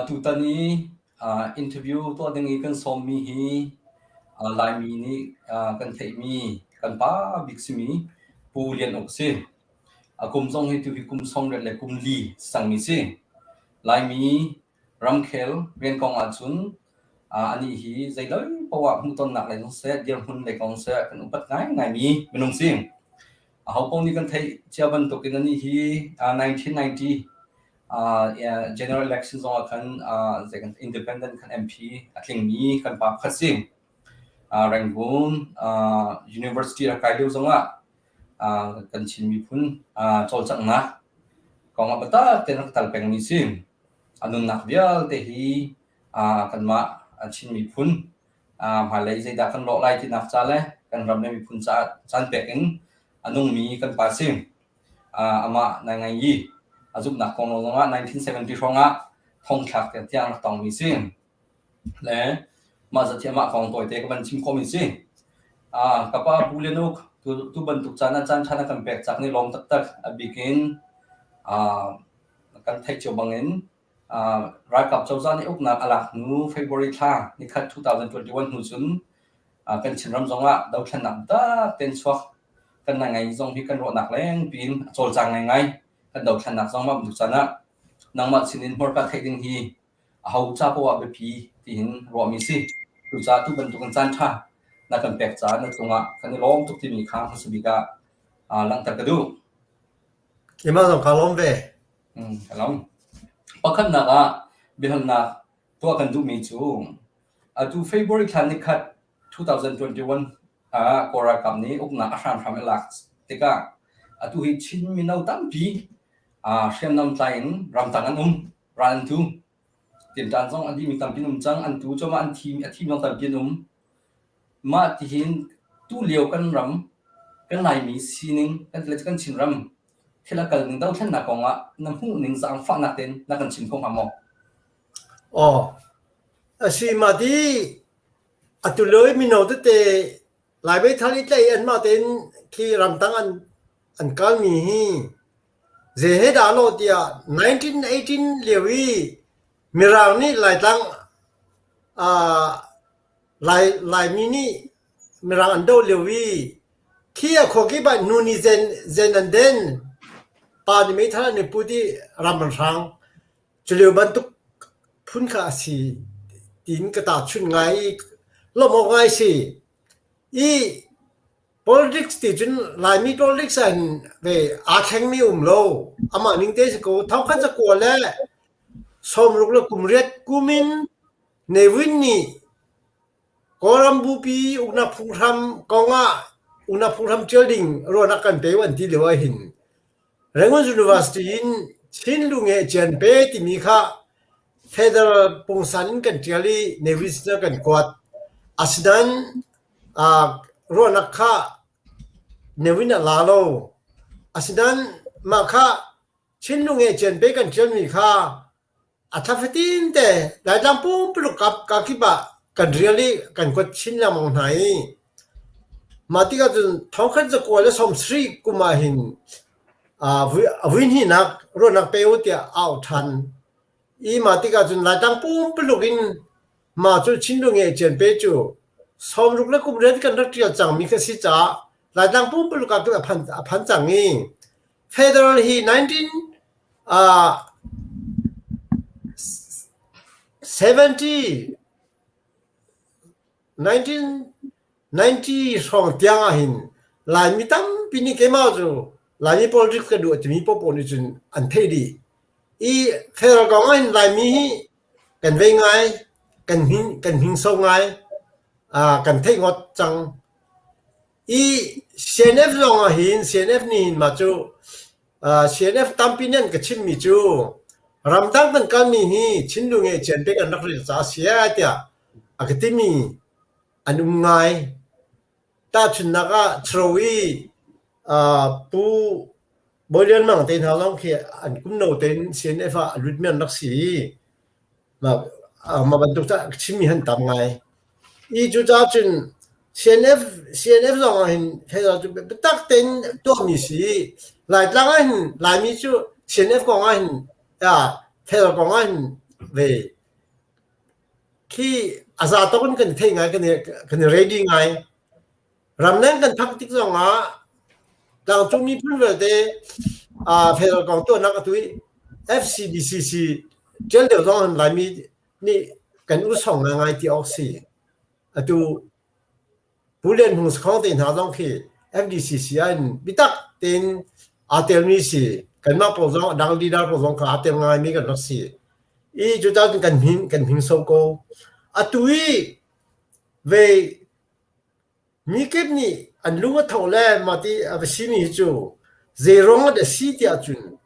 ตุตานี้อินเทอร์วิวตัวดึงอีกันสมมีฮีลายมีนี้กันเทมีกันป้าบิ๊กซิมีปูเลียนออกซิกุมทรงให้ตุวิกุมทรงเรเลกุมลีสังมีซิลายมีรัมเคลเรียนกองอาจุนอันนี้ฮีใจเลยเพราะว่ามุตนหนักเลยต้องเสียเดียวหุ่นเลยกองเสียกันอุปัตง่ายมีเป็นองซิเขาพวกนี้กันเทเจ้าบรรทุกกันนี่ฮี1990 general election zong kan second independent kan MP atling mi kan pa khasim rangun university akaidu zonga kan chin mi phun chol chang na kong abata ten tal peng mi sim anun nak bial te hi kan ma chin mi phun ma lei zai da kan lo lai ti nak cha le kan ram ne mi phun cha chan pe eng anung mi kan pa sim ama na ngai yi azuk nak kong lo nga 1970 ronga thong thak te tiang tong mi sin le ma za thiama kong toy te ka ban chim ko mi sin kapa bulenuk tu ban tuk chana chan thana kan pek chak ni lom tak tak begin kan thai chu bangin ra kap chau za ni uk nak ala nu February tha ni khat 2021 nu chun kan chinram zonga dau thlan nak ta ten chwak kan na ngai zong hi kan ro nak leng pin chol chang ngai ngai kan dau thlan nak zong ma bu chana nang ma sinin hor ka thai ding hi hau cha po wa be pi tin ro mi si tu cha tu ban tu kan chan tha na kan pek cha na tunga kan lom tuk ti mi khang hasbika lang ta ka du ima zong ka lom ve kalom pakhat na ga bihal na to kan du mi chu tu February khan ni khat 2021 kora kam ni ukna ahram ham elak tika tu hi chin mi nau tam pi shem nam tain ram tangan ran tu tin tan song andi mi tam pin chang an tu choma an thi nong tam pin ma ti hin tu liao kan ram kan lai mi sining kan le kan chin ram thela kal ning dau thlan na konga nam hu ning sang fa na ten na kan chin khong amo si ma di atuloi mi no te lai be thali tlai an ma ten khi ram tang an kal mi hi je he da lo dia 1918 lewi mirang ni lai tang lai mi ni mirang an do lewi kia khoki ba nu ni zen and then pa ni me thala ni pudi ram rang chuleu ban tuk phun kha si tin ka ta chun ngai lo mo ngai si I politics ti chun lai mi politics an ve a kheng mi lo ama ning te ko thau khan cha ko le som ruk le kumret kumin nevin ni koram bu pi una phungram konga una phungram childing ro na kan pe wan ti lewa hin Rangoon University in chin lunge chen pe ti mi kha federal pungsan kan tiali nevis na kan kwat asdan ro na kha nevina lalo asdan ma kha chin lunge chen pe kan tial mi kha athafatin te dai lam pu plu kap ka ki ba kan really kan kwat chin la mong nai mati ka jun thong khan za ko le som sri kuma hin win hi nak ro nak pe utia out than I ma ti ka jun la tang pu plukin ma chu chin lu nge chen pe chu som ruk le kum re kan rak tia chang mi ka si cha la tang pu plu ka tu phan chang ni federal hi 1990 song tiang a hin la mi tam pini ke ma chu la ni politics ka du ti mi po ni chun an thei di I federal government lai mi kan ve ngai kan hing so ngai kan thei ngot chang I CNF long a hin CNF ni ma chu CNF tampinian ka chim mi chu ramdang kan kan mi hi chinlu nge chen pe kan rakri cha sia tia akatimi anum ngai ta chun naga throwi pu bolian mang ten halong khi an kum no ten CNF a lutmian naksi ma bantuk ta chimi han tam ngai I chu cha chun CNF long hin phela chu tak ten to mi si lai tlang hin lai mi chu CNF ko ngai hin phela ko ngai về khi asa to kan thei ngai kan ready ngai ram nang kan thak tik zong a dang chung mi phun ve de federal kong to nak tu FCBCC gel de zong lai mi ni kan u song ngai ti oxy atu bulen hung khong tin ha zong khi FDCC an bitak tin atel mi si kan ma po zong dang leader po zong ka atel ngai mi kan nak si i chu ta kan hin so ko atui về mi kep ni an lunga thau le ma ti avsimi chu zerong de si ti achun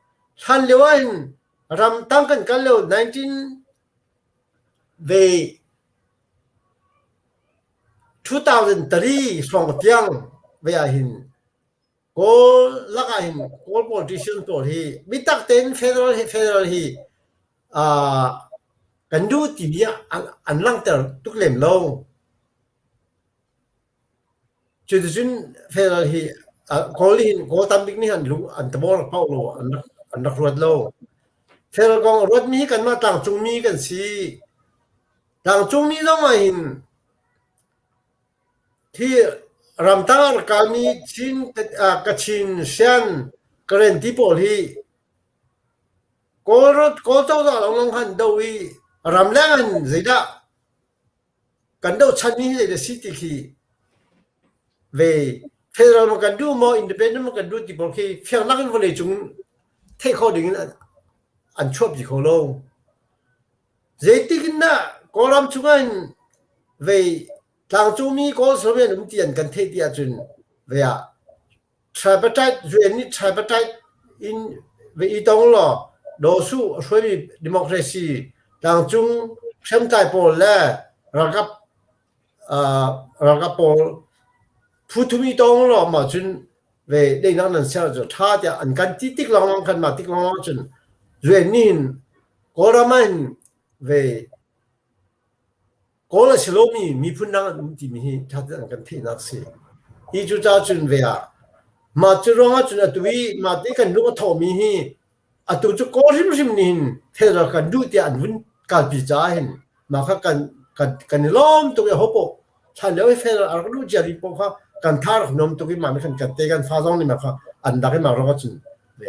han lewan ram tang kan kal lo 19 về 2003 song tiang về hin ko laka hin ko politician to hi bitak ten federal hi kan du ti bia an lang ter tuk lem lo chu jun federal hi ko lin ko tam bik ni han lu an tabor pau lo an ruat lo federal kong ruat mi kan ma tang chung mi kan si tang chung mi lo ma hin thi ram tar ka mi chin ka chin sian karen ti pol hi ko to da long han do wi ram lang zaida kan do chan mi de city khi về federal mà cần du more independent mà cần du thì bọn khi phiền lắc vấn đề chúng thay khó định ăn chụp gì khó lâu dễ tin na có làm chúng anh về thằng chú mi có số tiền đúng tiền cần thay tiền chun về tripartite duyên ni tripartite in về ý đông lo đồ su số bị democracy thằng chúng xem tại bộ là ragap bộ Putumi dong lo ma chun về đây năng năng sao cho tha dia an kan ti tik long kan ma tik long chun duyên nin ko raman về ko la shlomi mi phun nang ti mi tha an kan thi nak si I chu cha chun về ma chu rong chun atui ma ti kan lu tho mi hi atu chu ko rim nin the ra kan du ti an vun ka pi cha hin ma kha kan lom tu ya hopo chan le fe ra ar lu ja ri po kha kan thar nom tu ki ma kan te kan fa jong ni ma kha an da ke ma ro chun ve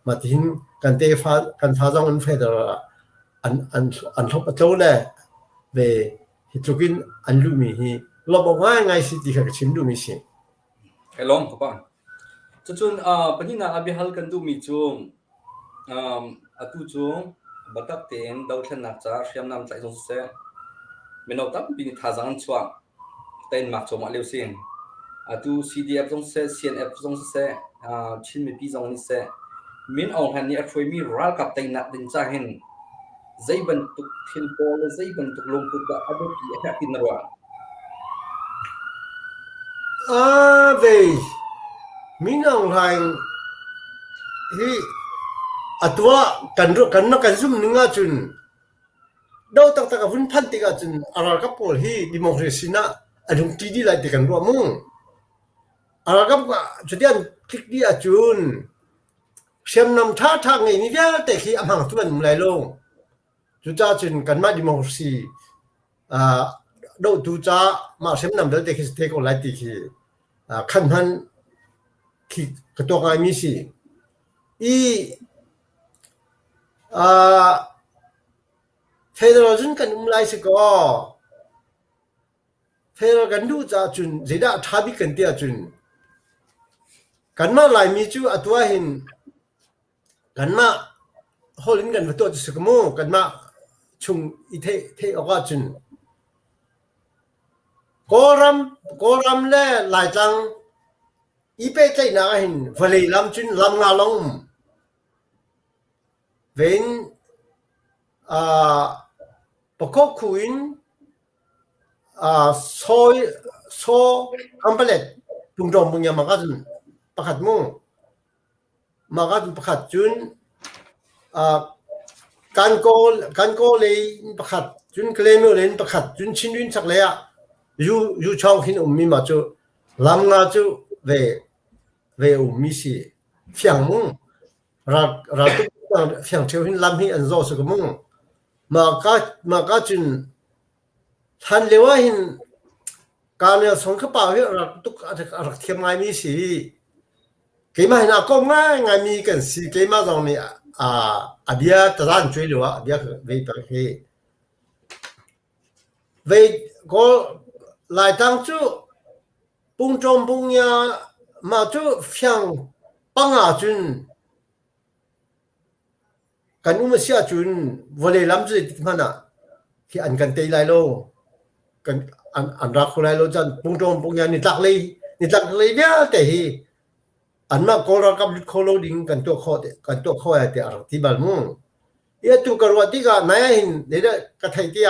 ma tin kan te fa kan fa jong an fe da an thop a to le ve hi tukin an lu mi hi lo bo ngai si ti kha chim lu mi si hello các bạn chun pani na abi hal kan du mi chung atu chung batak ten dau thlan nak cha siam nam tlai jong se meno tam bi tha jang chuang ten mak choma leu sing atu CDF jong se CNF jong se chin mi pi jong ni se min ong han ni a throi mi ral kap tai na din cha hen zai ban tuk thil pol zai ban tuk long put da adu pi ha tin ro về mình ông hành hi atua kan nó kan zoom ninga chun đâu tak tak vun phan ti ga chun aral ka pol hi democracy na adung ti di lai ti kan ro mu aral ka chudian click di a chun xem nam tha ngai ni ya te khi amang tuan mu lai lo chu cha chun kan ma democracy đâu tu cha ma xem nam dal te khi te ko lai ti khi khan han khi ka to ga mi si I federal jun kan lai se ko federal kan du cha chun zeda thabi kan tia chun kan ma lai mi chu atwa hin kan ma holin kan to chu ko mo kan ma chung I the oga chun koram le lai chang I pe chai na hin vale lam chun lam nga long ven pakok kuin so complet tung dom punya makan pakatmu makan pakat chun kan ko le pakat chun klemo len pakat chun chinwin sak le ya yu chau hin ummi ma chu lam nga chu về ummi si phiang mu ra tu phiang cheu hin lam hi an zo su ko mu mà chun than lewa hinการส่งเข้าไปเราตุกอะไรเทียมไงมีสิเกี่ยมาเห็นก็ง่ายไงมีกันสิเกี่ยมาตรงนี้เบียตะวันช่วยเหลือเบียเวทเฮเวทก็หลายตั้งจู่ปุ่งจงปุ่งยามาจู่เพียงปังอาจุนกันอุ้มเสียจุนวันเลยลำจุดมันอ่ะที่อันกันเตยไลโลกันอันรักคนไลโลจันปุ่งจงปุ่งยานี่ตักเลยเนี่ยแต่ฮีอันมาโกรกับลุดโคโลดิ้งกันตัวข้อแต่ที่บัลมุงเยตุกรวติกานายหินเดี๋ยวกระไทยที่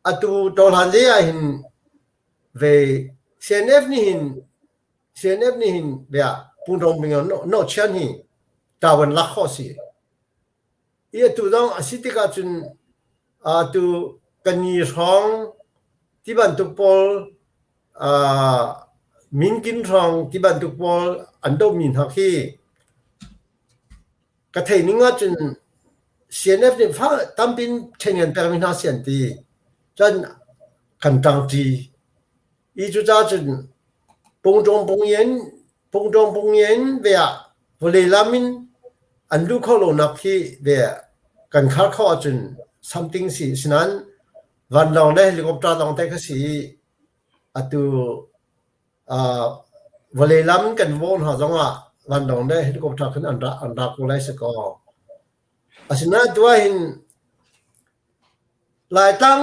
อะตูโดนหันเดียหินเวCNFนี่หินเบียปุ่งจงปุ่งยาโนเชียนหินตาวันลักข้อสิเยตุต้องอาศัยที่การจุนตูกันยีร้องที่บันทุกปอลมินกินทองที่บันทุกปอลอันโดมินฮักฮีกระเทยนิงาจุนCNFเนี่ยฟ้าตั้มเป็นเช่นกันแต่ไม่น่าเสียนตีจนกันตังจีอีจุจ้าจุนปุ่งจงปุ่งเย็นเบียวันเลยลามินอันดูเขาลงนักที่เบียกันขาเข้าจุน something สิฉะนั้นวันลองได้เฮลิคอปเตอร์ลองได้ก็สิตูวันเลยล้ำกันวนหาจังหวะวันลองได้เฮลิคอปเตอร์ขึ้นอันดับกูไล่สกอฉะนั้นตัวหินหลายตั้ง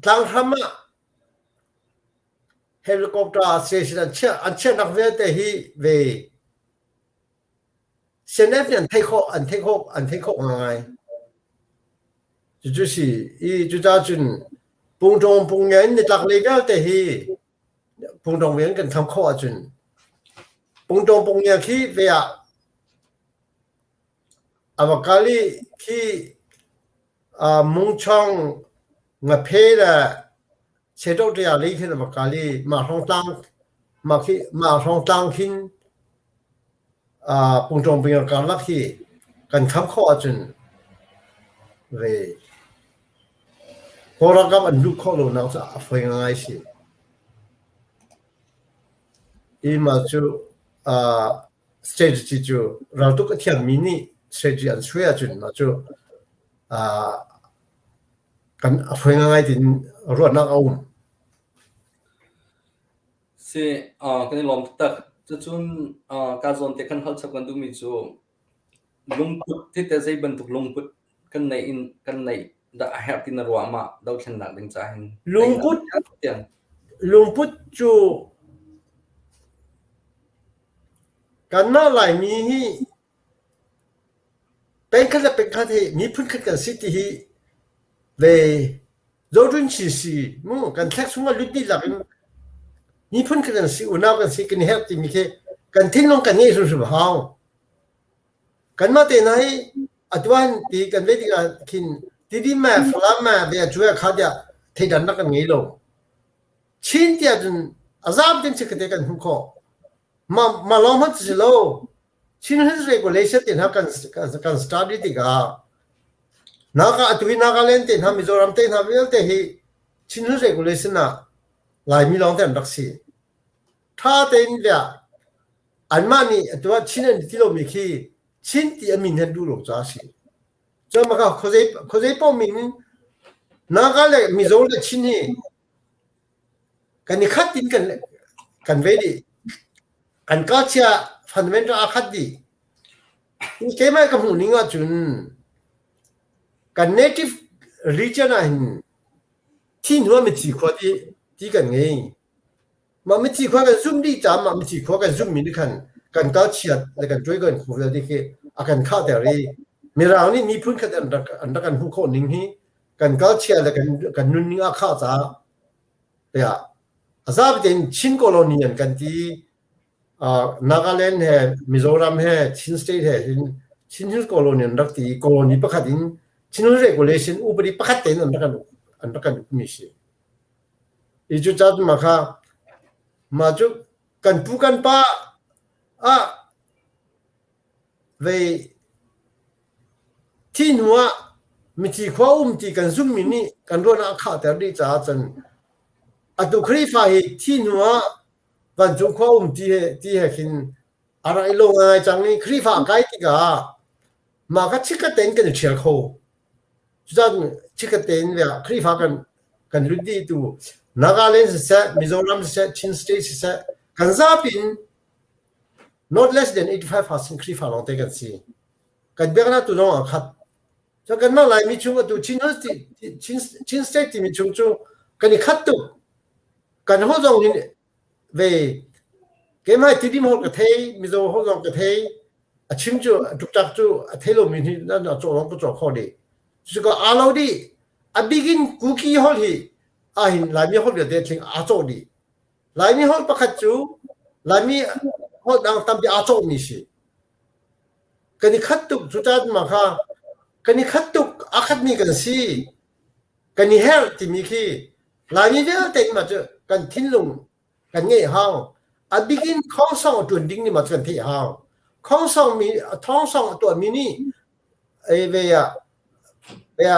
ทำเฮลิคอปเตอร์เสียชีวิตอันเชื่อนักเวทแต่ฮีเวเซนเอฟเนี่ยเทคโคง่าย就是就叫准ปุ่งจงปุ่งเงินในหลักเลยก็แต่ฮีปุ่งจงเงินกันคำข้อจุนปุ่งจงปุ่งเงินขี้เวียวกาลีขี้มุงช่องงะเพละเชดอกเดียลีขี้วกาลีมาท่องตั้งมาท่องตั้งขินปุ่งจงปุ่งเงินกันลักขี้กันคำข้อจุนเวพอเรากับอันดูข้อลงนักจะฟังง่ายสิอีมาจูstrategy จูเราต้องเทียมมินิ strategy อันช่วยจุนมาจูกันฟังง่ายถึงรวดนักเอาสิกันลองตักจะจุนการส่วนเทคันเขาสักวันดูมีจูลงพุทที่แต่ใจบรรทุกลงพุทกันในดาแฮปตินรัวมาดาวเชนหนักดึงใจลุงพุทธจูกันมาหลายมีฮีเป็นขั้นที่มีพื้นขึ้นกันสิที่เวโดนชีสีมึงกันแท็กซ์มาลุดดีหลักมีพื้นขึ้นกันสิอุณากันสิกันเฮปที่มีแค่กันทิ้งลงกันนี่สุดๆห้าวกันมาแต่ไหนอัตวันที่กันเวทีกันคินที่ดีแม่ฟลาแม่เบียช่วยเขาจะที่ดันนักกันงี้ลงชิ้นที่จนอาซาบจนเช็คเด็กกันหุ่นข้อมาลองมันสิโลชิ้นที่เรียกว่าเลเซอร์ที่นักกันสตาร์ทที่กานักอัตวินักเล่นที่ทำมิโซรัมที่ทำเรื่องที่ชิ้นที่เรียกว่าเลเซอร์น่ะหลายมีลองแต่นักสิถ้าเต็นเดียอันมานี่อัตว่าชิ้นที่เรามีขี้ชิ้นที่มีเห็นดูหลงจ้าสิจะมาเขาจะป้อมมินนักอะไรมิโซเลชิ้นนี้กันนี่ขัดดินกันเวดีกันก็เชื่อฟันเดเมนต์อาขัดดีนี่แค่ไม่กับหูนิ่งอ่ะจุนกัน native region อ่ะที่หัวไม่จีขวดที่กันไงมันไม่จีขวดกันซุ่มดีจ้ามันไม่จีขวดกันซุ่มมินกันก็เชื่อแล้วกันช่วยกันหูแล้วที่คืออาการข้าวแต่รีมีเรานี่มีพื้นกันอันกันผู้คนนิ่งฮีกันก็เชื่อแล้วกันนุ่นนิ่งข้าวจ้าแต่อาซาเป็นชินโคโลเนียนกันที่นาการแลนด์है मिजोरम है चिन स्टेट है चिनโคโลเนียนรักที่โคโลนีประคัดอินชินเรกูเลชันอุปริประคัดเต็นอันกันมิสิอีจุดจัดมาจุกันผู้กันป้าเว thiên hoa mi chỉ khoa chỉ cần zoom mini cần luôn à khá theo đi trả chân à tụ khri phải thiên hoa và chúng khoa thì hệkin à ra lâu ngày chẳng ni khri phải cái gì cả mà cái chiếc cái tên cái chiếc khô chúng chiếc cái tên về khri phải cần lúc đi tụ Nagaland sẽ Mizoram sẽ Chin State sẽ cần ra pin not less than 85% khri phải long tay cần gì cần biết là tụ nó khát cho cần mà lại mi chung tụ Chin State thì mi chung chung cần khát tụ cần hỗ trợ về cái mai tí đi một cái thế mi zo hỗ trợ cái thế à chim chu trục trặc chu thế lo mi nó chỗ nó có chỗ khó đi chứ có alo đi à begin cookie hol hi à hin lại mi hol được để thing à chỗ đi lại mi hol pakhat chu lại mi hol đang tam đi à chỗ mi si cái khát tụ chu ta mà kha cái khát tụ à khát mi cái si cái hell thì mi khi lại mi về tên mà chứ cái thiên lùng cái nghe hao à begin không xong chuẩn đỉnh ni mà cái thế hao không xong mi thong xong tuổi mini ấy về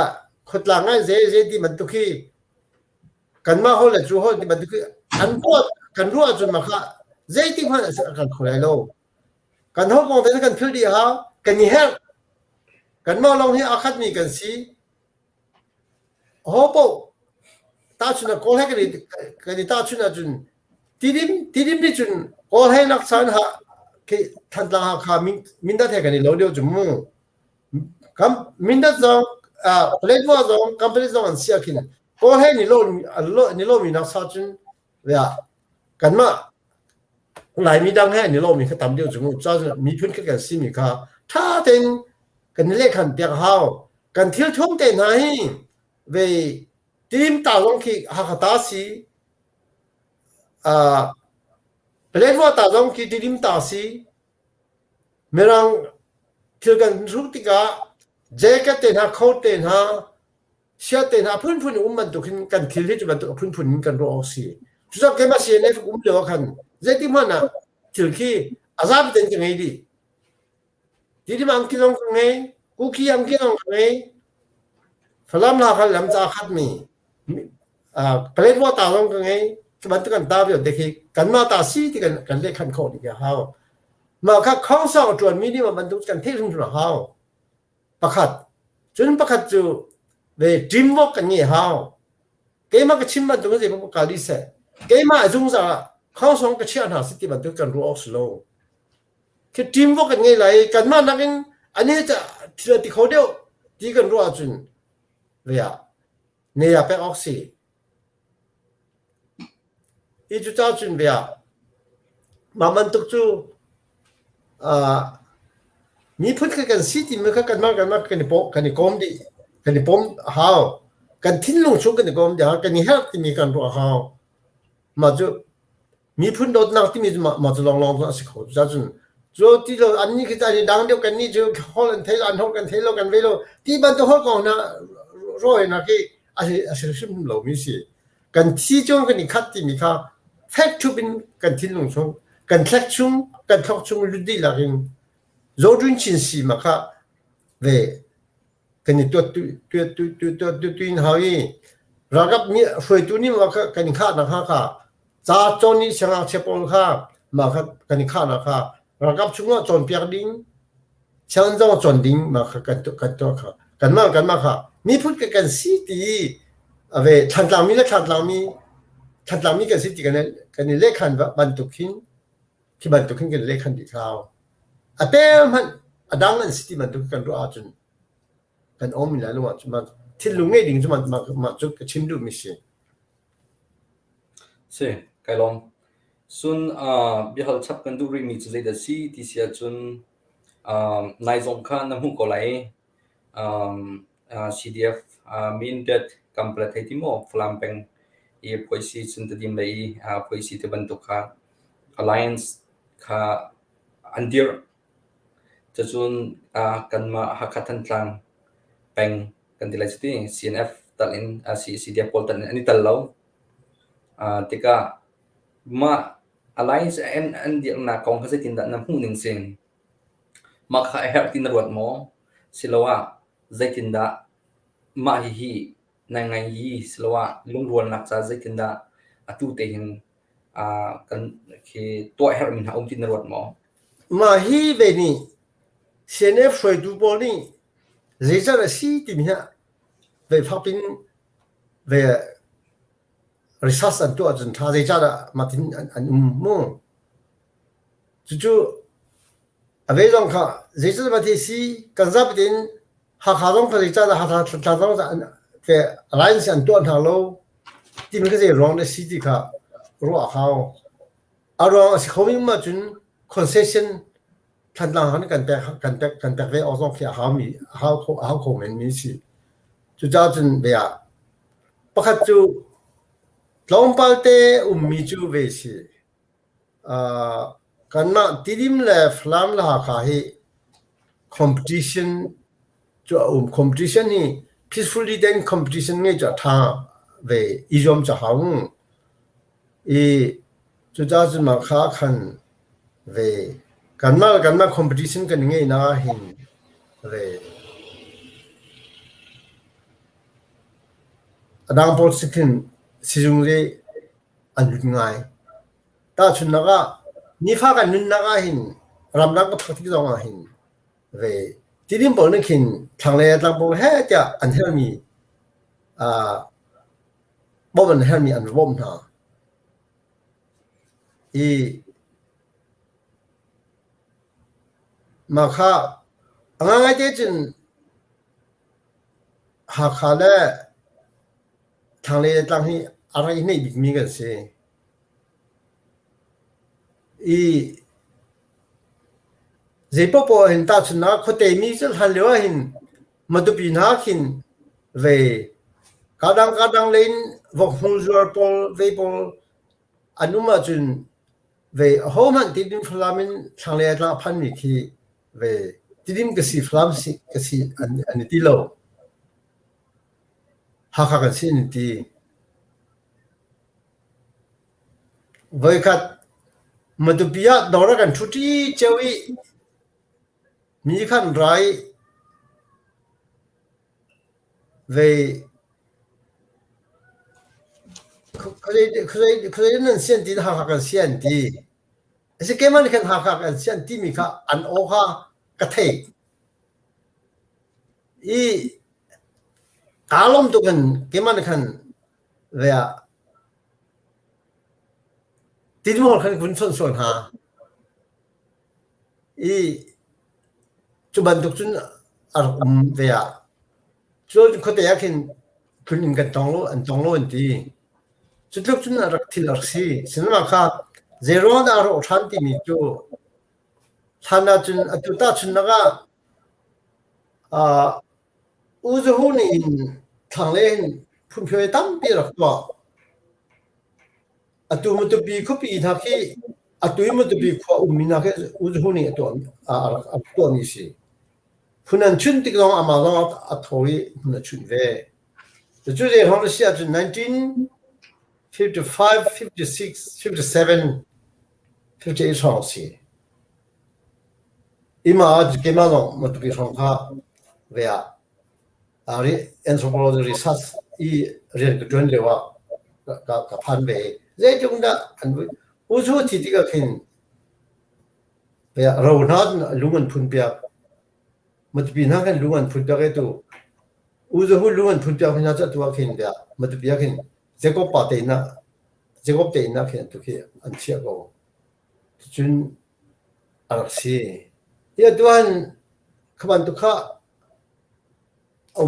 khut lang ngay dễ đi mình tụi khi cần mà hồi là chú hồi thì mình tụi khi cần rua chuẩn mà khá dễ đi hơn là cần khổ lại lâu cần hồi còn thấy cần phiêu đi hao cần gì hết cần mà long hi akhat mi cần si hô bộ ta chun là có hết cái gì ta chun là chun tidim đi chun có hết nắc san ha cái thằng ta ha mình đã thấy cái này lâu điều chun mu cam mình đã rằng à lấy qua rằng cam lấy rằng xia kinh có hết ni lâu mình nắc sa chun vậy à cần mà lại mình đang hết ni lâu mình cái tầm điều chun mu cho mình phun cái si mình cả tha tên cái này khăn tiệc hao cần thiếu thốn tên này về team ta long khi hakata si à lấy qua ta long khi team ta si merang thiếu cần rút tí cả dễ cái tên ha khâu tên ha xia tên ha phun mình tụ khi cần thiếu hết mình tụ phun cần rồi si chúng ta cái mà CCN được khăn dễ team na thiếu khi azab tên cái này đi team ang kilong cái này cookie ang kilong cái này Falam la khal lam cha khat mi plate wa ta long cái ngay cái bản kan ta biểu dekhi kan ma ta si thì kan le khan kho đi cái hao mà các khong sao chuẩn mi đi mà bản tu kan thế không được hao pakhat chun pakhat chu về teamwork kan nghe hao cái mà cái chim bản tu cái gì mà cái đi sẽ cái mà dung ra khong song cái chuyện ha si thì bản tu kan ro slow cái teamwork kan nghe lại kan ma na cái anh ấy thì khó điều thì kan ro chun vậy à này à phải oxy ít chút cho chuyện vậy à mà mình tục chú mi phun cái city mình cái cái này bom hao cái thiên lung xuống cái bom đó cái này hết thì mình cần rồi hao mà chú mi phun đốt nào thì mình mà chú long nó sẽ khó cho chuyện rồi thì rồi anh ấy cái này đang điều cái này chú họ lên thấy là anh họ cái thấy lo cái về lo thì bạn tôi họ còn là rồi là cái xem lâu mi si cần chi trong cái này khát thì mi khá phép chụp in cần thiên lùng chung cần phép chung cần thóc chung lưu đi là cái dấu chân chính si mà khá về cái này tuyệt hỏi ra gặp mi phơi tu ni mà cái này khá là khá za cho ni sang ang chepol khá mà cái này khá là khá ra gặp chung là chọn piak ding sang dòng chọn ding mà cần khá cần mà khá mi phút cái si thì về thằng làm mi cái si thì cái này lệ khăn và bản tục hin khi bản tục hin cái lệ khăn đi thao à bé mình đang là si thì bản tục cần rồi chun cần ôm mình lại luôn mà thiên lùng nghe đình cho mà cho cái chim được mi si cái long sun bị hal chap kan du ring mi chu da si ti sia chun nai zong khan na hu ko lai CDF min det complete hai timo flampeng e poisi chun ta dim lai poisi te ban to kha alliance kha andir cha chun kan ma hakathan tlang peng kan dilai chti CNF talin CDF pol tan ani tal lo tika ma alliance and dia na kong khase tin da na hu ning sing ma kha her tin ruat mo silowa zaitinda ma hi na ngai yi slowa lungruan nak cha zaitinda atu te hin kan khi to her min ha om tin rot mo mà hi về ni hiện nay phải du bò ni dễ ra là si tìm hiểu về phát triển về research and to dân ta dễ ra là mà tin anh mua chú chú à về trong cả dễ ra mà thì si cần ra bên hạ hạ trong cái dễ ra là hạ hạ hạ trong cái alliance and to thằng lâu tìm cái gì wrong là si thì cả rồi hao à rồi không biết mà chúng concessionท่านหลังหันกันแต่เวอสองที่หามีหาคงเห็นมีสิจุดจ้าจนเบียประคัตจูลองพัลเตมีจูเวสิกันน่ะทีดิมเลฟลามละหาคาเฮ competition จูcompetition นี่ peacefully then competition เนี่ยจะท่าเวอีจอมจะหางจุดจ้าจนมาค้าคันเวกันมา competition กันยังไงนะหินเลยดังโพสต์ขึ้นสิจุงเลยอันยุ่งง่ายแต่ชุนนักนิฟ้ากันนุ่นนักหินรำนักก็พักที่ตรงหินเลยที่ดิมบอกนึกหินทางเลยทางบอกเฮ้ยจะอันเฮลมีบ่มันเฮลมีอันบ่มนะมาข้าง่ายที่จนหากข้าเล่ทางเลยทางนี้อะไรนี่บิ๊กมีกันสิเจ็บปวดเห็นตาชนะเขาเตมีจะทันเลี้ยวเห็นมาดูปีนักหินเวกาดังเล่นวกฮุนจัวปอลเวปอลอนุมาจนเวโฮมันติดดินฟลามินทางเลยทางพันมิคีเวที่ดิมก็สิฟลามสิก็สิอันนี้ที่เราหากกันสินี่ที่เวกัดมาดูพิจารณากันชุดที่เจ้าวิมีขันไรเวเขาได้นั่นเสียนที่หากกันเสียนที่สิ่งที่มันกันหากกันเสียนที่มีค่ะอันโอฮากระเทยกาลมตุกันเกี่ยมันกันเวียที่ที่มอกันคุณส่วนหาจุบันตุกจุนอารมณ์เวียจุดเขาแต่อยากเห็นคุณอินกันตองโลอันที่จุดลุกจุนอรักที่ลักษีฉะนั้นมาค่ะเจรอนอารมณ์ทันที่มีจูท่านอาจารย์ตุตาจุนนักอุจหูนี่ทางเล่นพุ่มพวยตั้มปีรักตัวตุมันตุบีคุปีทักที่ตุยมันตุบีขวามินาคืออุจหูนี่ตัวนี้สิพุ่นนั้นชุนติกลองอามาลองถอยพุ่นนั้นชุนเวแต่จุดเดียวของเราเสียจุด1955 56 57 58 ช่องสิ今เกี่ยมาลองมันตุบีช่องข้าเวียanthropology research เรียนกับจวนเลยว่ากับพันเวเรื่องจงได้อันอุจุที่ที่ก็ขึ้นเวียเราหน้าลุงอันพุ่นเปียกมันจะปีนั่งกันลุงอันพุ่นเปียกไอ้ตัวอุจุลุงอันพุ่นเปียกขนาดจะตัวขึ้นเวียมันจะเปียกขึ้นเจ้าก็ปาเตน่ะเจ้าก็เตน่ะขึ้นตัวขึ้นอันเชี่ยก็จนอะไรสิตัวนั้นขบันตุข้า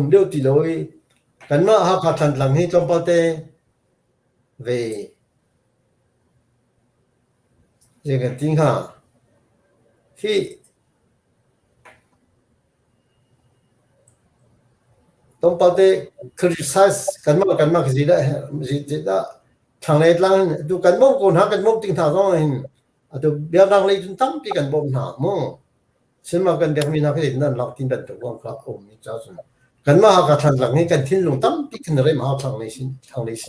เดียวตีเลยกันมาหาพัฒน์หลังให้จอมปาเตเวเรื่องจริงฮะที่จอมปาเตคริสไซส์กันมาคือจีได้ทางในหลังดูกันบ้องคนหากันบ้องติงทางร้องเห็นตัวเบียร์ดังเลยจนตั้มปีกันบ้องหามั่งฉันมากันเด็กมีนักเรียนนั่นหลักที่เป็นตัวว่างครับมีเจ้าส่วนกันมาหากทางหลังให้กันทิ้งลงตั้มปีกันอะไรมาทางในสิ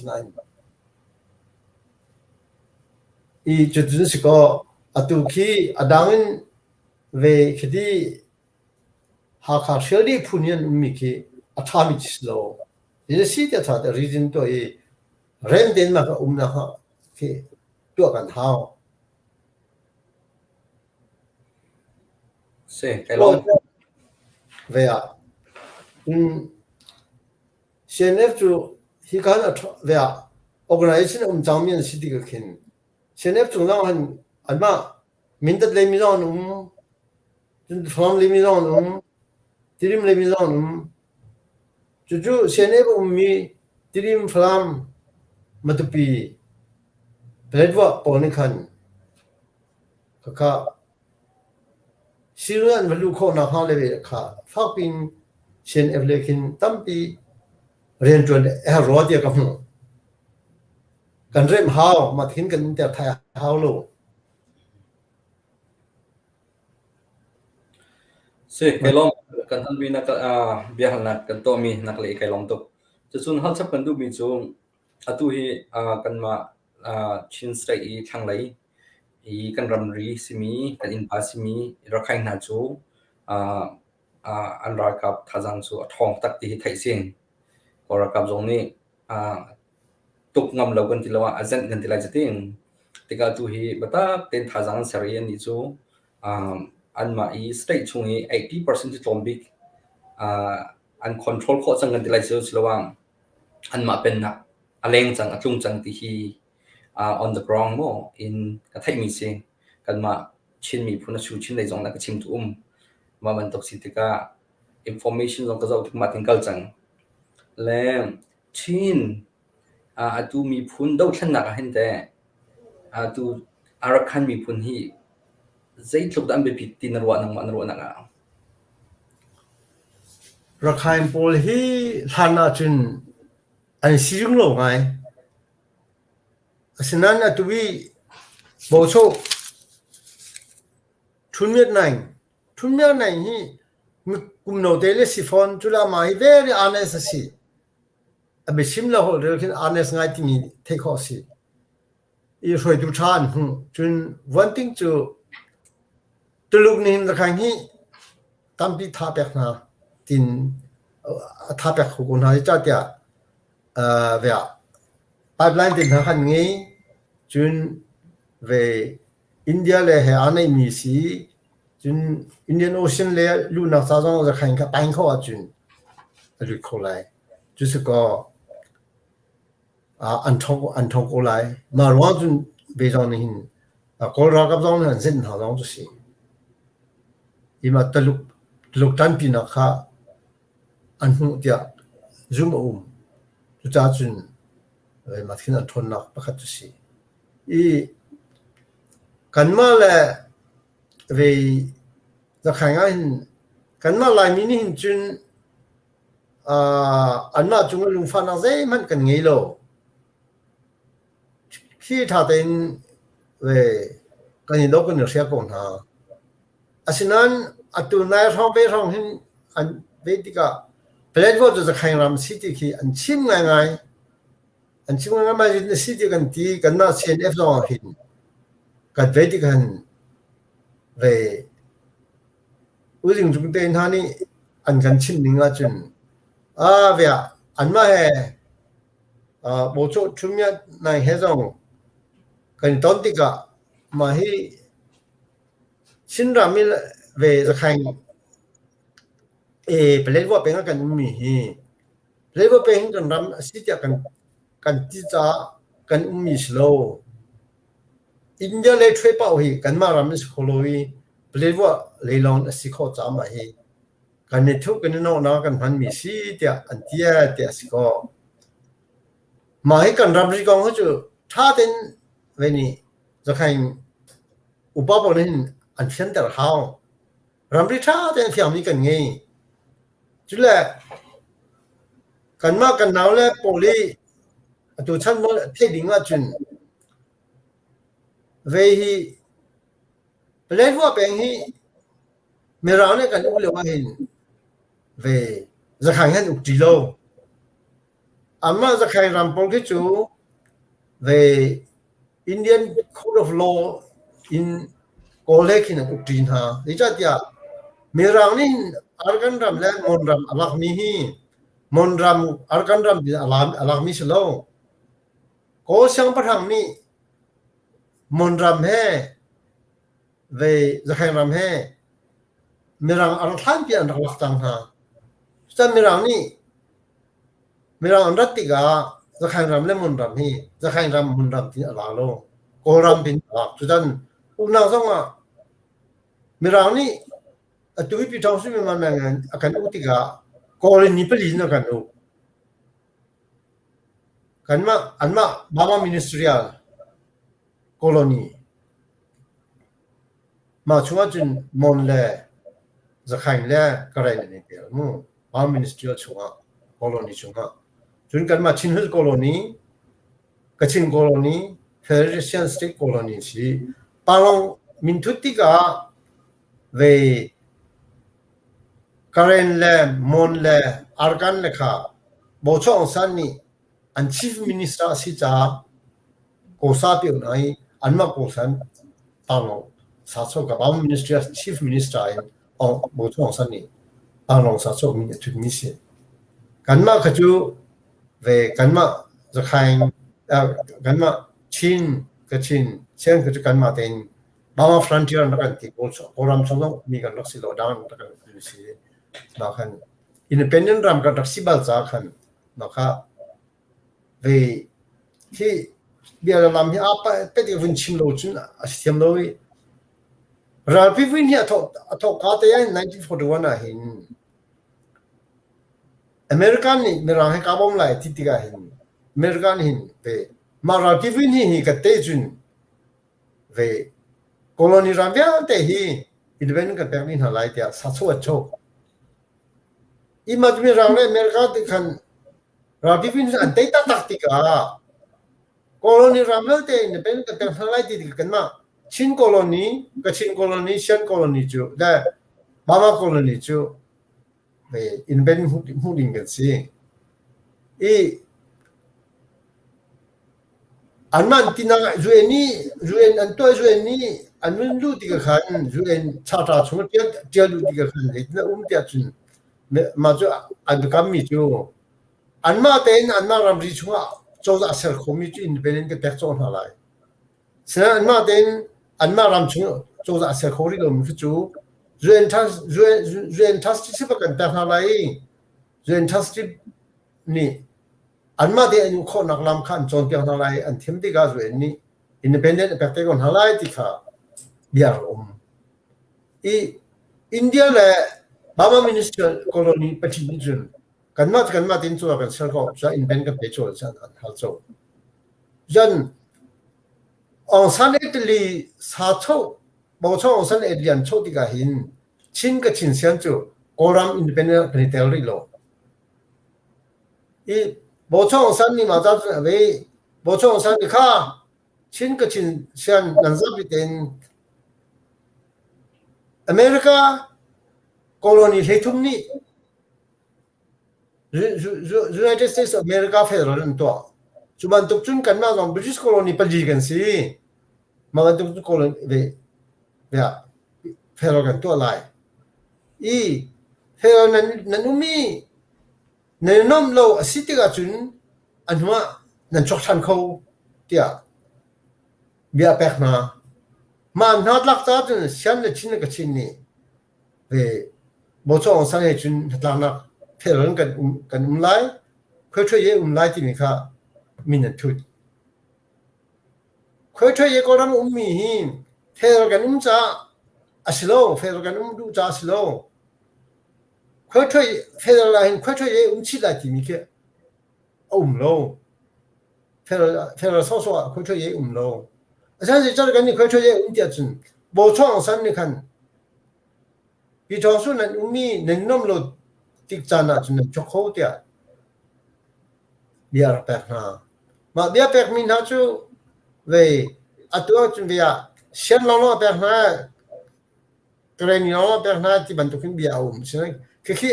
นั่นจุดนี้สิก็ตุกีดังเวคดี ha kha sheri phunian mi ki athami slow ye si ta tha the reason to e ren den ma ka na ha ki to kan hao se cái long về à现在就he kan về à organization trang mian si cái kin现在就让很嘛民的来民让真方来民让dilim来民让就现在我们dilim flam matupi bedwa pon kan kaka siruan valu ko na ha le kha fakpin sen evlekin tampi rentuan e ro dia ka mu kan rem how ma thin kan ter tha how lo se cái long kan han bi na ka bia hal na kan to mi nak le cái long to chu chun hal chap kan du mi chu atu hi kan ma chin stai i thang lai i kan ram ri simi kan in pa simi ra khai na chu an ra kap thajang chu thong tak ti thai sing or kap jong ni tuk ngam lo kan ti lawa azan kan ti la jating tika tu hi bata ten thajang sari ni chu an ma i state chungi 80% ti tombik an control ko chang kan ti lai chu lawa an ma pen na aleng chang atlung chang ti hi on the ground mo in ka thai mi se kan ma chin mi phuna chu chin lai jong na ka chim tu ma ban tok si tika information jong ka zo ma tin kal chang le chin tu mi phun do thlan na ka hen te tu arakhan mi phun hi zai thluk dam be pi tin ro na ga ra khai pol hi thana chun an sirung lo ngai asinan atubi bo so thunmiat nai hi kum no tele sifon chula ma hi very honest si abe simla hol re kin honest ngai ti mi take ho si i roi du chan chun one thing to look nin la khang hi tampi tha pek na tin tha pek khu na cha tia về pipeline tin khan ngi chun về India le he anai mi si chun Indian Ocean le lu na sa jong ra khan ka pain kho a chun ru kho lai chu se ko an thong ko lai ma ro chun be jong ni hin ko ra ka jong han sin ha jong chu si ima taluk tan pi na kha an hu tia zoom chu cha chun ma thina thon nak pakhat chu si I kanma le ve za khanga hin kanma lai mi ni hin chun anna chung lu fa na zai man kan ngei lo khi tha ten ve kan ni do kan ni sia kon ha asinan atu nai thong be thong hin an ve ti ka platform za khang ram city ki an chim ngai an chim ngai ma ni city kan ti kan na CNF lo hin kan ve ti kan về uring chung ten ha ni an kan chin ninga chun về an ma he bo cho chumya nai he jong kan ton ti ka ma hi sin ram mi về za khang play wo peng kan mi hi play wo peng kan ram city kan ti cha kan mi slow India le trade pa hi kan ma ram is kholowi plewa le long si kho cha ma hi kan ne thu kan no na kan han mi si tia an tia si ko ma hi kan ram ri kong chu tha ten ve ni za khain upa bo nin an chen ter hao ram ri tha ten fiam ni kan nge chu le kan ma kan naw le poli tu chan mo the ding a chun về hi play wo peng hi me ra ne kan u le wa hin về za khang han u ti lo amma za khang ram pol ki chu về Indian Code of Law in kole kin u ti ha ni cha tia Mirang ni argan ram le mon ram alak mi hi mon ram argan ram alak mi selo ko sang pathang ni mon ram he về zakhang ram he mirang ar than pi an rak tang ha sta mirang ni mirang an rat ti ga zakhang ram le mon ram hi zakhang ram mon ram ti ala lo ko ram bin a chu dan u na song a mirang ni tu pi thong su mi man ngan akan u ti ga ko le ni pali na kan u kan ma an ma Bama ministerial colony ma chunga chun mon le zakhang le karai ni pe mu Bama ministerial chunga colony chunga chun kan ma chinhul colony kachin colony federation state colony si palong min thutti ga ve karen le mon le argan le kha bo chong san ni an chief minister si cha ko sa pi nai an ma ko san palong sa so ka Bama minister chief minister in bo chong san ni palong sa so mi thu mi si kan ma khachu về cán mạ giặc hành cán mạ Chin cái Chin xem cái cán mạ tên Bama frontier nó cần thì cô ram trong đó mi cần đặc sĩ lỗ đan nó cần sĩ nó cần independent ram cần đặc sĩ bao giờ cần nó khá về khi bây giờ làm thì apa bây giờ vun chim lỗ chun system lỗ ấy rồi vì vun hiện thọ cá tây 1941 à hiện American ni merang he kabom lai titiga hin American hin ve mara tivin hi ka te jun ve colony rambia te hi independent ka permin halai tia sa chu cho imaj mi rang le America ti khan ra tivin an te ta taktika colony rambia te independent ka permin halai ti kan ma Chin colony ka Chin colony Shan colony chu da Bama colony chu về independent holdingกันสิอันมันที่นั่งUNนี่ UN อันตัว UN นี่อันนู้นรู้ที่กัน UN ชาติชนเดียวรู้ที่กันเลยนะเดียวจุนมาจู่อันก็มีจู่อันมาเต็นอันมารำริชัวโจจะเสร์คอมมิจู independent ก็แตกโจนอะไรฉะนั้นอันมาเต็นอันมารำชัวโจจะเสร์คอริโดมจู่ Juan Tasty sepakan tahnalai Juan Tasty ni anma de anu kho naklam khan chon tahnalai an thim diga Juan ni independent pektegon halai tikha biar i India le Bama minister colony pati jun kanma tin chu kan serko sa independent ka pecho san hal cho jan on san italy sa cho bo cho san edian cho diga hin chin ka chin sian chu koram independent planetary lo i bo cho san ni ma da ve bo cho san ni kha chin ka chin sian nan za bi ten America colony hetum ni United States of America federal to chuban tuk chun kan ma gong British colony pali kan si ma tuk colony ve ya federal kan to lai i federal nan umi nan nom lo asiti ga chun anwa nan chok than kho tia bia pek na man not lak ta chun sian le chin ka chin ni ve bo chong sang he chun tlang na federal kan lai khoi choi ye lai ti mi kha min thut khoi choi ye ko ram mi hi federal kan cha asilo federal kan du cha asilo khoi choi federal hin khoi choi ye chi lai ti mi ke lo federal so khoi choi ye lo asan se cha kan ni khoi choi ye dia chun bo chong san ni kan bi chong su nan mi nen nom lo tik chana chun chok ho tia biar pek na ma biar pek min ha chu ve atua chun bia sian lo lo pek na kren yo pek na ti ban tu kin bia sin ke ki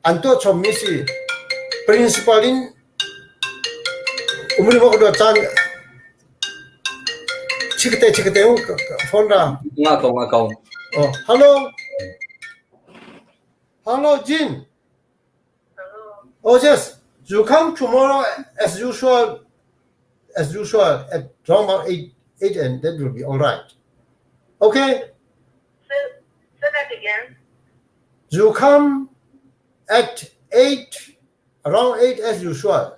an to chom mi si principal in umri mo do chan chikte phone ra nga kong oh hello Hello, Jin. Oh yes, you come tomorrow as usual. As usual at around about 8 and that will be all right. Okay. Say that again. You come at 8, around 8 as usual.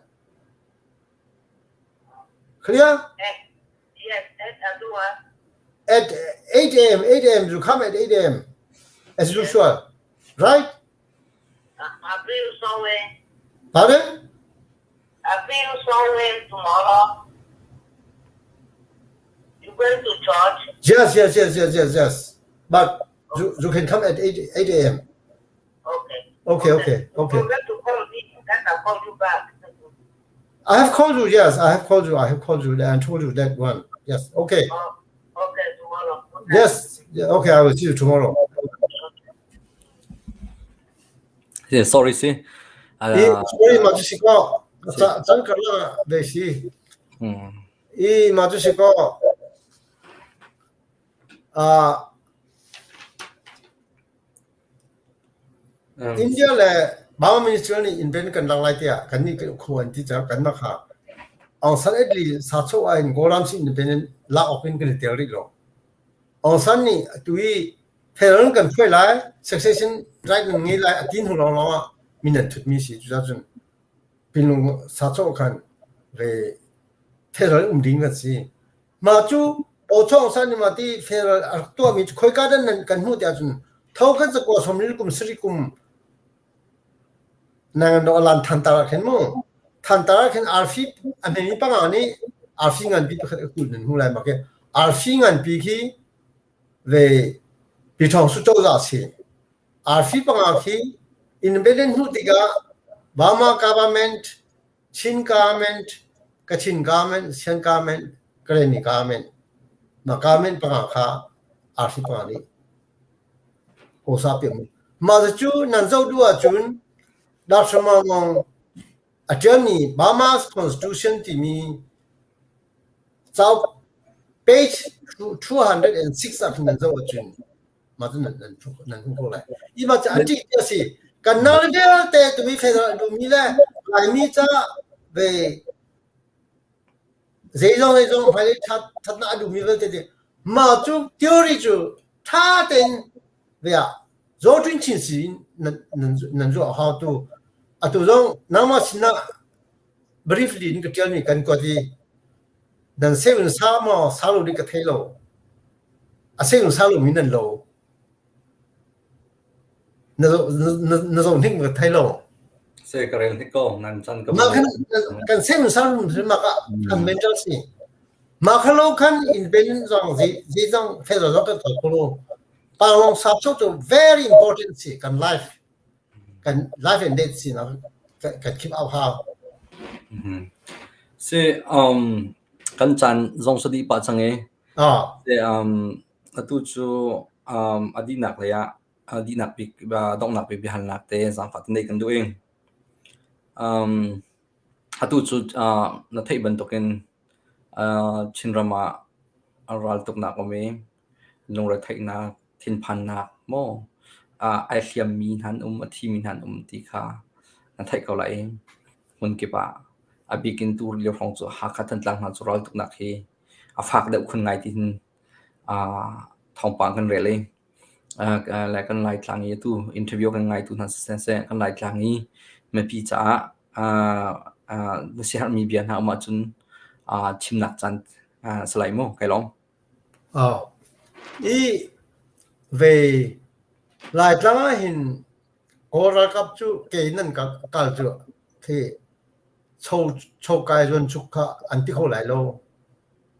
Clear? Yes, and do what? At 8 a.m. 8 a.m. You come at 8 a.m. as usual, right? I'll bring you somewhere. Pardon? I'll bring you somewhere tomorrow. You going to church? Yes. But you can come at 8 a.m. Okay. Okay. You forget to call me, then I'll call you back. I have called you, yes. I have called you and told you that one. Yes, okay. Okay, tomorrow. Yes, yeah, okay, I will see you tomorrow. Yeah, sorry, see. Sorry, Majusiko. Zankala, they see. Majusiko. India le Bama minister ni invent kan lang lai tia kan ni kan kuan ti cha kan ma kha. Ang san atli sa cho ai golam si independent la open kan theory lo. Ang san ni tui federal kan phoi lai succession right ngi lai atin hu lo lo minute thut mi si chu cha chun pinung sa cho kan ve federal ding ga si. Ma chu o chong san ni ma ti federal to mi khoi ka dan kan hu tia chun thau kan sa ko som ni kum sri kum nang do lan thantara khen mo thantara khen arfi ani pangani arfi ngan bi khat ku nen hu lai ma ke arfi ngan bi ki ve bi thong su chou za si arfi panga ki independent hu tiga Burma government Chin government Kachin government Sian government Kareni government ma government panga kha arfi panga ni ko sa pe ma chu nan zau du a chun Dr. Mamong attorney Burma's constitution to me so page 206 of the Zojin Martin and Cola. You must see Canada to be federal to me that I meet the they don't find it not to me that Matu theory to Tartan there. Zojin Chinsin Nanzo how to Atuzong Namasina briefly you tell me can go the then 7 Samo Salu Nicatelo. A 7 Salu Minan low. No thing with Tailo. Say Karel Hiko, Nansan Can 7 Salu Maka conventional see. Makalo can invent on the song feather rocket or polo. Palong subject to very important see can life and death see can keep up how. Say kan chan zong so di pa change say atu chu adinak le ya adinak pi ba dong nak pi bi han nak te zang fat nei kan du eng atu chu na thei ban token chinrama aral tok nak me long ra thei na thin phan nak mo ai hliam mi han athi min han ti kha na thei ko la eng mun ki pa abikin tur le phong chu ha kha than tlang na chu ral tuk nak hi a phak de khun ngai tin thong pang kan rele la kan lai tlang ye tu interview kan ngai tu na se kan lai tlang hi me pi cha the share mi bian ha ma chun chim nak chan slai mo kai long về lại tlang hin ora kap chu ke nan ka kal chu thì châu cái dân chúc cả anh đi khâu lại lâu,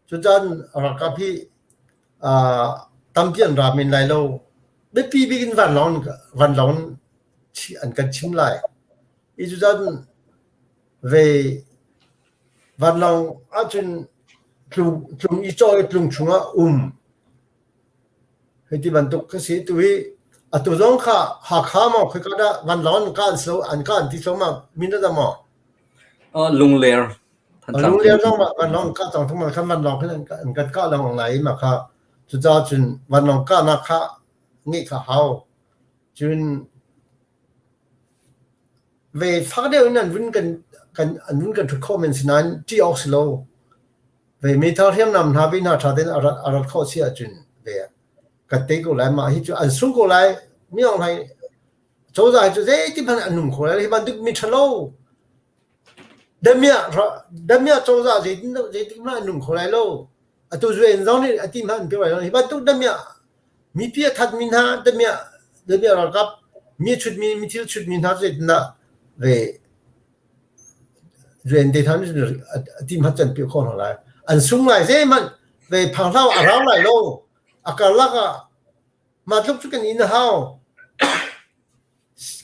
cho nên ở cái phi tâm tiền ra mình lại lâu, biết pi biết văn lòng anh cần chim lại, ý cho nên về văn lòng ở trên chung ý cho chung chung á thì đi vận động cái gì tụi tụi giống khá mà khi cái đó văn lòng cái số anh đi số mà mình đó mà lung ler lung ler long văn long ka tong thong ma khan văn long kan ka long lai ma kha chu cha chun văn long ka na kha ngi kha hao chun về phát đều nên vun cần thuộc comments nan ti oxlo về mấy thao thêm nằm hà vin hà thà đến ở khó xia chun về cái tế của lại mà hi chu ăn sung của lại miếng này chỗ ra chỗ dễ thì bạn ăn nung của lại thì bạn được mình chalo đâm mía chỗ ra gì thì bạn ăn nung của lại lâu à tôi duyên giống này thì bạn biết rồi thì bạn được đâm mía mi pia thật mình ha đâm mía là gặp mi chút mi thiếu chút mình ha rồi na về duyên để thằng thì bạn chân biểu con lại ăn sung lại dễ mà về phẳng thao à rau lại lâu à cả lắc à mà lúc chút cái in hao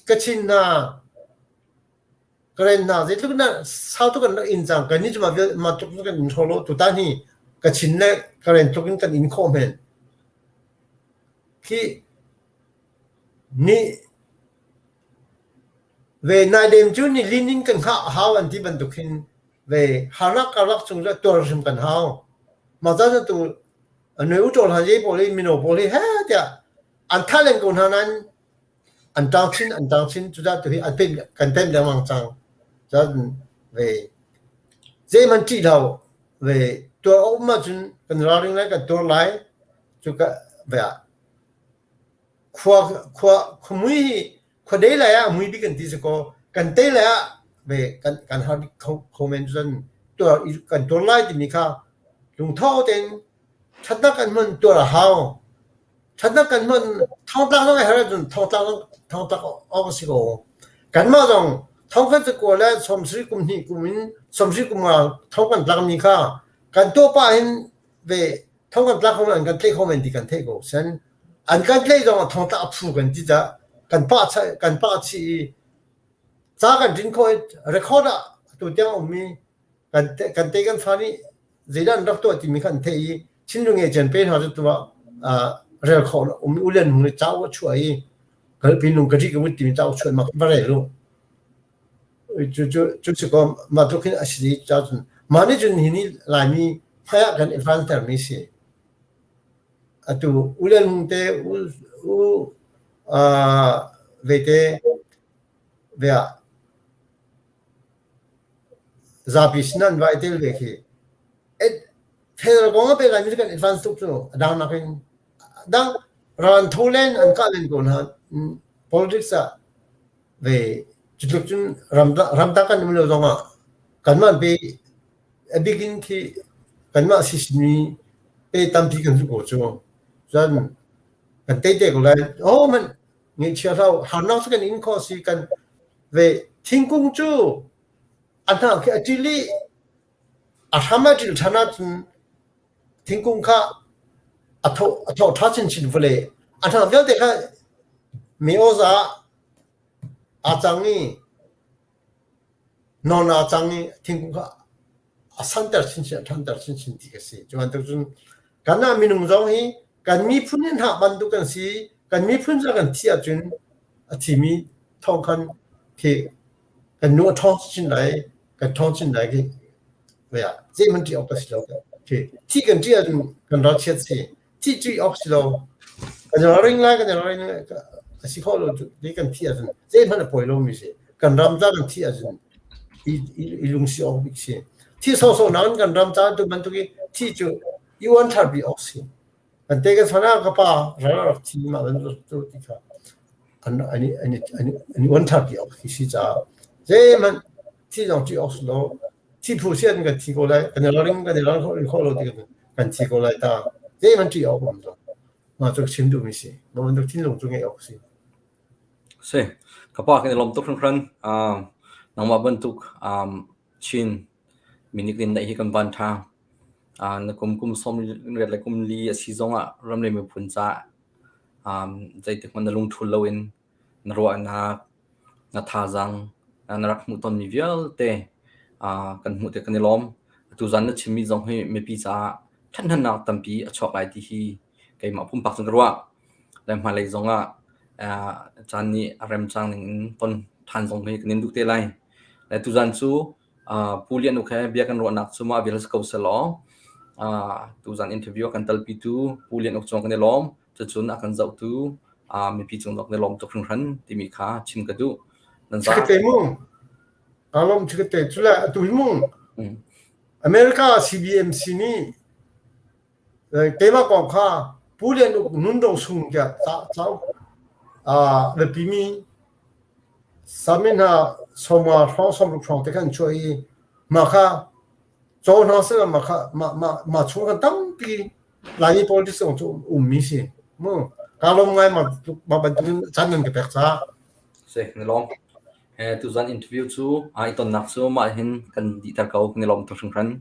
cái chín na cái na dễ lúc na sao tôi cần in rằng cái này mà lúc cái in solo tụi ta thì cái chín này cái lúc cái in comment khi ni về nay đêm chú ni linh cần hao anh thì bạn tụi hin về hà lắc cả lắc chung ra tôi xem cần hao mà ra cho tụi nếu cho thằng gì bỏ đi mình bỏ đi hết thì anh thay lên con hàng anh anh trăng chúng ta tụi anh tem đang mang trang cho về dễ mình chỉ đầu về tôi ông mà chúng cần ra đến cái tôi lái chúng ta về khoa mũi đấy là mũi bị cần tí có cần tê là về cần học comment dân tôi cần lái thì mình khá dùng thao tên chắc là cần mình tôi là hao chắc là cần mình thao tác nó hay là thao tác ông sĩ cô cần mà rằng thao cái gì cô là sớm sĩ cùng hi cùng mình sớm sĩ cùng mà thao cần làm mình khá cần tôi bảo anh về thao cần làm không cần take comment thì cần take cô sen anh cần take rằng thao tác phụ cần gì đó cần bắt chỉ giá cần chính coi record à tụi tiếng ông mi cần take cần phá đi dễ dàng đọc tôi thì mình cần thấy chính là nghe chân bên họ tụi real khổ ulen người cháu chuối cái pin nung cái gì cái mình cháu chuối mà vào đây luôn chú chỉ có mà tôi khi asli cháu mà nếu như hình lại mi phải cần advance mi xí tu ulen te về te về zapisnan vai tel về khi thế là có cái cái cái advance tục rồi đang nói cái đang ran thu lên anh cả lên còn ha politics về chút chút ram ta kan mình lo nga kan man be begin khi kan ma system be tam pi kan ko cho dân kan te ko lại mình nghĩ chia thao hắn nó sẽ in cost kan về thiên cung chu anh thằng cái actually tham gia til thana thiên cung kha thọ thắt chân chín vle anh thằng việc đấy cái miêu za chẳng ni non chẳng ni thiên cung kha san ter chín thì cái gì cho anh tôi chúng cái nào mình không giống hi cái mi phun nhân hạ ban tu cái gì cái mi phun ra cái thiệt chun thì mi thong khăn thì cái nụ thong chín lại cái vậy à dễ mình chỉ học cái gì thì cái chỉ cần nói chuyện gì chỉ học gì đâu cái nào ring lại cái gì khó rồi thì cái thiệt dễ mình bồi luôn mình gì cần làm ra cái thiệt ilung si học biết gì thì số nào cần làm ra tụi mình tụi cái thì chú you want to be học gì anh thấy cái phần nào cái pa ra thì mà mình tụi thì cả anh want to be học gì cha dễ mình thì giống chỉ học đâuที่ผู้เชี่ยวชาญกันที่ก็เลยกันเราเรื่องข้อเราที่กันที่ก็เลยตาเดี๋ยวมันจะเอาผมตัวมาจากชิมดูมิสิมันต้องทิ้งลงตรงนี้ออกสิใช่ข้าพเจ้ากันลมตุกครั้งน้องมาบรรทุกชินมินิกลินได้ที่กันบันทางนักกุมสมเรียนอะไรกุมลีซีซงรำเลยมีผลจ้าใจที่มันลงทุนเราเองนรัวนาทาจังนรักมุตอนมีเวลเตกันมุตกันล้อมตุจันนั้นชิมีจงให้ไม่ปีจ้าท่านนักตั้มปีชอบไอที่ฮีไก่มาพุ่มปักจงกรัวแล้วมาเลยจงจานนี้อารมณ์จังหนึ่งต้นทานจงให้กันดูเตลัยแล้วตุจันซูผู้เรียนโอเคเบียกันรัวนักซูมาเวลสกาวเซลตุจันอินเทอร์วิวกันตัลปีตูผู้เรียนอกจงกันล้อมจะจุนอากันเจ้าตูไม่ปีจงกันล้อมตกครั้งที่มีค่าชิมกันดู nan chike za te mung kalom chike te chula tu mung mm America CBMC ni tema kong kha pulen nundong sung kya chao le pimi samina soma phong te kan choi ma kha cho na se ma kha ma chung kan tam pi lai politics ong chu mi si mo kalom ngai ma ban tu chan nan ke pek cha se nilom he tu zan interview chu ai ton nak chu ma hin kan di tar kau nilom to sung ran